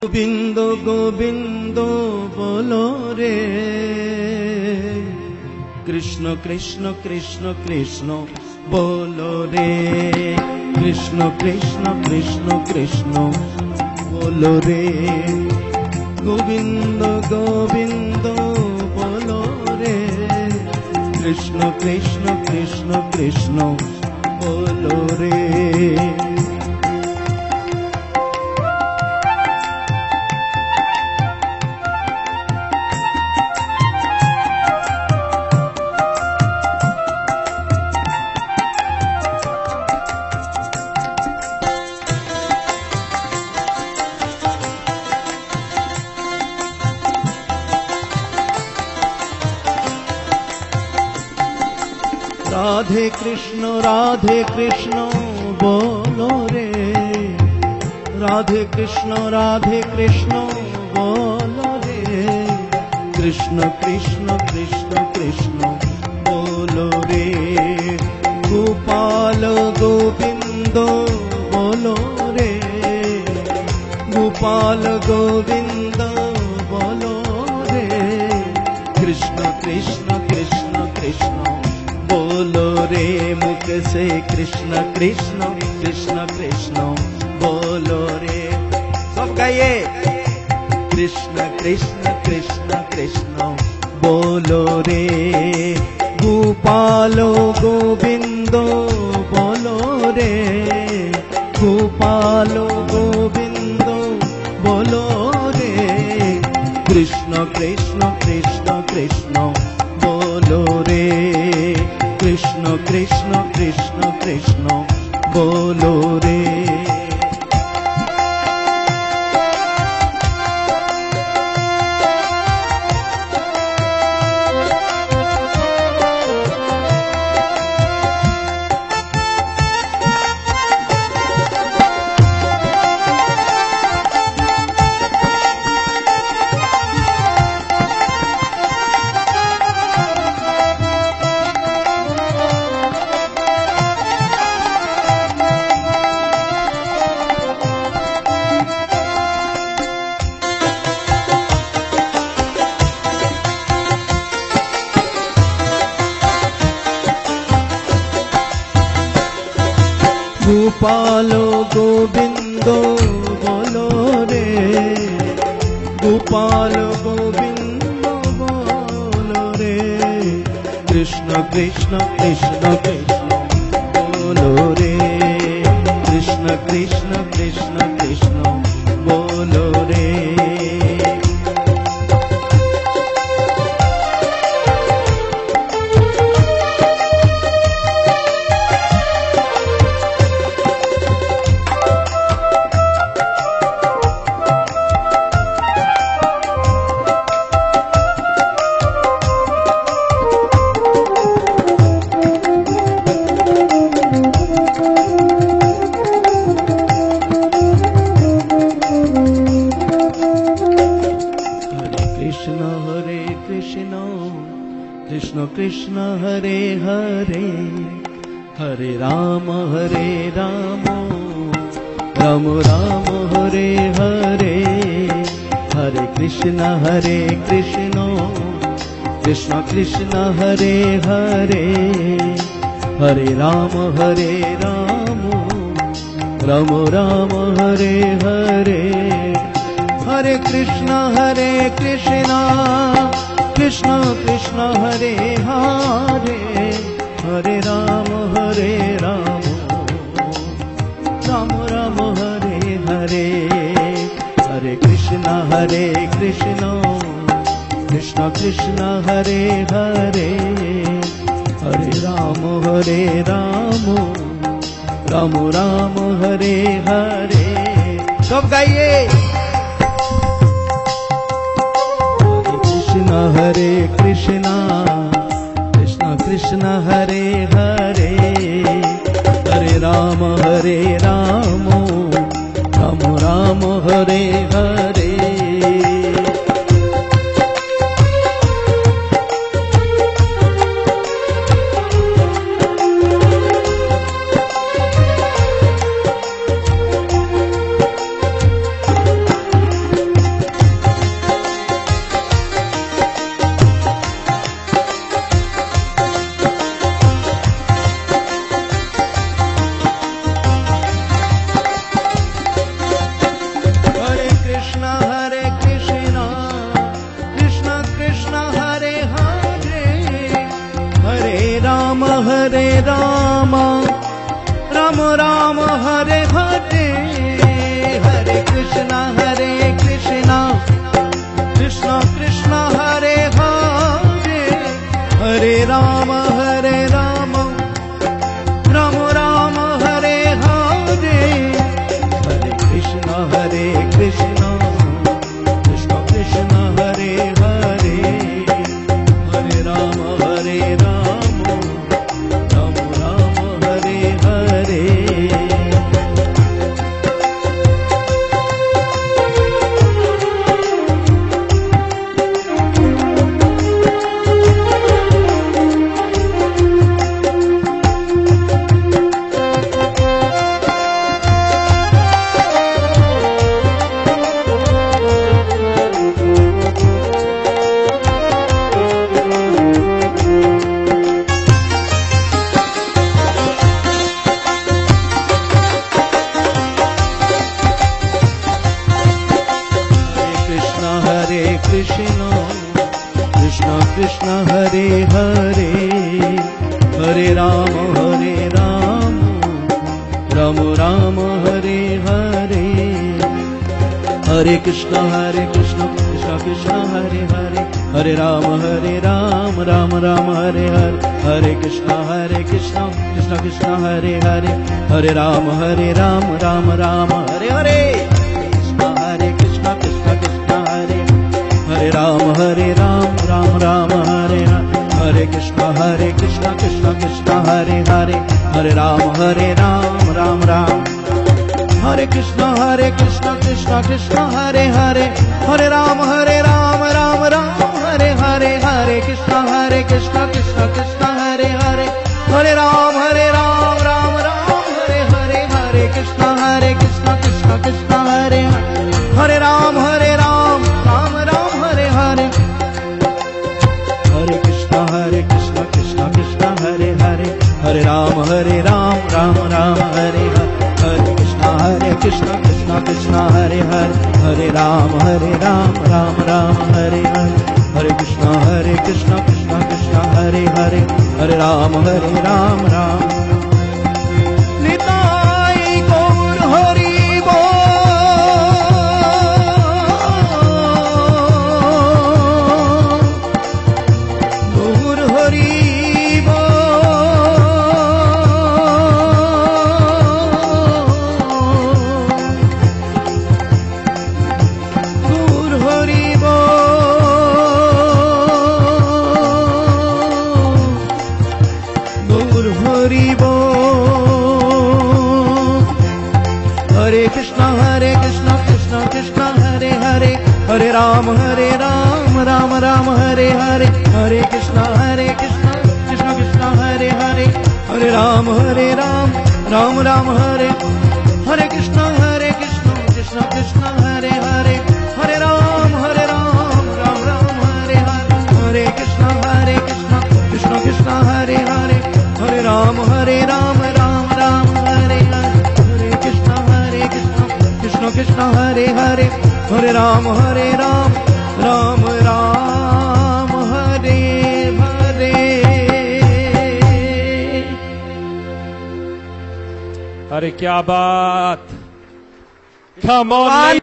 गोविंद गोविंद बोलो रे, कृष्ण कृष्ण कृष्ण कृष्ण बोलो रे, कृष्ण कृष्ण कृष्ण कृष्ण बोलो रे, गोविंद गोविंद बोलो रे, कृष्ण कृष्ण कृष्ण कृष्ण बोलो रे। राधे कृष्ण बोलो रे, राधे कृष्ण बोलो रे, कृष्ण कृष्ण कृष्ण कृष्ण बोलो रे, गोपाल गोविंद बोलो रे, गोपाल गोविंद बोलो रे, कृष्ण कृष्ण कृष्ण कृष्ण बोलो रे, मुख से कृष्ण कृष्ण कृष्ण कृष्ण बोलो रे। सब गाइए, कृष्ण कृष्ण कृष्ण कृष्ण बोलो रे, गोपालो गोविंदो बोलो रे, गोपालो गोविंदो बोलो रे, कृष्ण कृष्ण कृष्ण कृष्ण बोलो रे, कृष्ण कृष्ण कृष्ण कृष्ण बोलो रे। गोपालो गोविंदो बोलो रे, गोपालो गोविंदो बोलो रे, कृष्ण कृष्ण कृष्ण कृष्ण बोलो रे, कृष्ण कृष्ण कृष्ण कृष्ण बोलो रे। कृष्ण कृष्ण हरे हरे, हरे राम राम राम हरे हरे, हरे कृष्ण कृष्ण कृष्ण हरे हरे, हरे राम राम राम हरे हरे, हरे कृष्ण कृष्ण कृष्ण हरे हरे, हरे राम राम राम हरे हरे, हरे कृष्ण कृष्ण कृष्ण हरे हरे, हरे राम राम राम हरे हरे। सब गाइए, हरे कृष्ण कृष्ण कृष्ण हरे हरे, हरे राम राम राम हरे हरे। हरे राम राम राम हरे हरे, हरे कृष्ण कृष्ण कृष्ण हरे हरे, हरे राम राम राम हरे हरे। कृष्ण कृष्ण हरे हरे, हरे राम राम राम हरे हरे, हरे कृष्ण कृष्ण कृष्ण हरे हरे, हरे राम राम राम हरे हरे, हरे कृष्ण कृष्ण कृष्ण हरे हरे, हरे राम राम राम हरे हरे, कृष्ण कृष्ण कृष्ण हरे, हरे राम राम राम हरे हरे, हरे कृष्ण कृष्ण कृष्ण हरे हरे, हरे राम राम राम, हरे कृष्ण कृष्ण कृष्ण हरे हरे, हरे राम राम राम हरे हरे, हरे कृष्ण कृष्ण कृष्ण हरे हरे, हरे राम राम राम हरे हरे, हरे कृष्ण कृष्ण कृष्ण हरे हरे, हरे राम राम राम हरे हरे, हरे कृष्ण कृष्ण कृष्ण हरे हरे, हरे राम राम राम हरे हरे, हरे कृष्ण कृष्ण कृष्ण हरे हरे, हरे राम राम राम हरे हरे, हरे कृष्ण कृष्ण कृष्ण हरे हरे, हरे राम राम। निताई गौर हरि हरे कृष्ण कृष्ण कृष्ण हरे हरे, हरे राम राम राम हरे हरे, हरे कृष्ण कृष्ण कृष्ण हरे हरे, हरे राम राम राम हरे, हरे कृष्ण कृष्ण कृष्ण हरे हरे, हरे राम राम राम हरे हरे, हरे कृष्ण कृष्ण कृष्ण हरे हरे, हरे राम राम राम हरे हरे, हरे कृष्ण कृष्ण कृष्ण हरे हरे, हरे राम राम राम हरे हरे। अरे क्या बात, come on